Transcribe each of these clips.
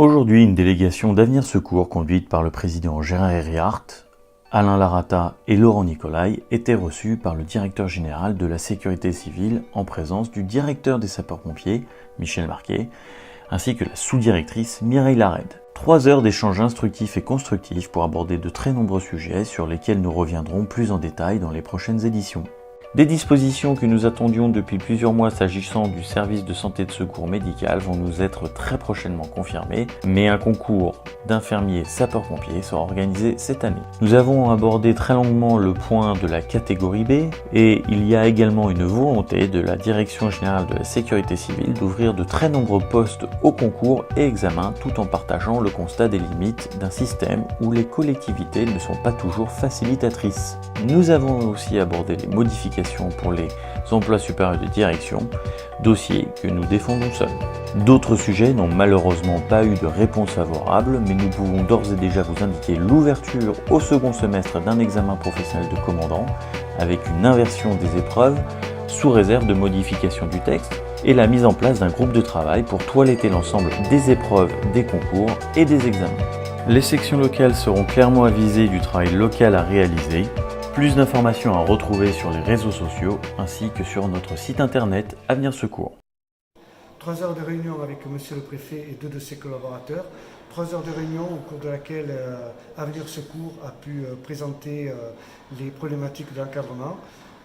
Aujourd'hui, une délégation d'Avenir Secours conduite par le président Gérard Herriart, Alain Larata et Laurent Nicolai était reçue par le directeur général de la sécurité civile en présence du directeur des sapeurs-pompiers, Michel Marquet, ainsi que la sous-directrice Mireille Lared. 3 heures d'échanges instructifs et constructifs pour aborder de très nombreux sujets sur lesquels nous reviendrons plus en détail dans les prochaines éditions. Des dispositions que nous attendions depuis plusieurs mois s'agissant du service de santé de secours médical vont nous être très prochainement confirmées, mais un concours d'infirmiers sapeurs-pompiers sera organisé cette année. Nous avons abordé très longuement le point de la catégorie B et il y a également une volonté de la Direction générale de la sécurité civile d'ouvrir de très nombreux postes au concours et examen tout en partageant le constat des limites d'un système où les collectivités ne sont pas toujours facilitatrices. Nous avons aussi abordé les modifications pour les emplois supérieurs de direction, dossier que nous défendons seuls. D'autres sujets n'ont malheureusement pas eu de réponse favorable, mais nous pouvons d'ores et déjà vous indiquer l'ouverture au second semestre d'un examen professionnel de commandant avec une inversion des épreuves sous réserve de modification du texte et la mise en place d'un groupe de travail pour toiletter l'ensemble des épreuves, des concours et des examens. Les sections locales seront clairement avisées du travail local à réaliser. Plus d'informations à retrouver sur les réseaux sociaux ainsi que sur notre site internet Avenir Secours. 3 heures de réunion avec monsieur le préfet et 2 de ses collaborateurs. 3 heures de réunion au cours de laquelle Avenir Secours a pu présenter les problématiques de l'encadrement.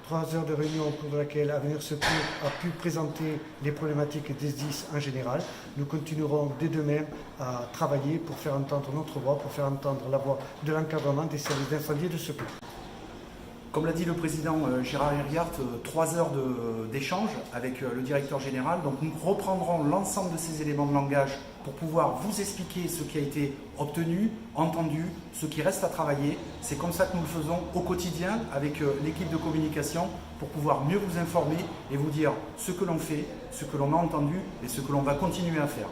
3 heures de réunion au cours de laquelle Avenir Secours a pu présenter les problématiques des SDIS en général. Nous continuerons dès demain à travailler pour faire entendre notre voix, pour faire entendre la voix de l'encadrement des services d'incendie et de secours. Comme l'a dit le président Gérard Herriart, 3 heures d'échange avec le directeur général. Donc nous reprendrons l'ensemble de ces éléments de langage pour pouvoir vous expliquer ce qui a été obtenu, entendu, ce qui reste à travailler. C'est comme ça que nous le faisons au quotidien avec l'équipe de communication pour pouvoir mieux vous informer et vous dire ce que l'on fait, ce que l'on a entendu et ce que l'on va continuer à faire.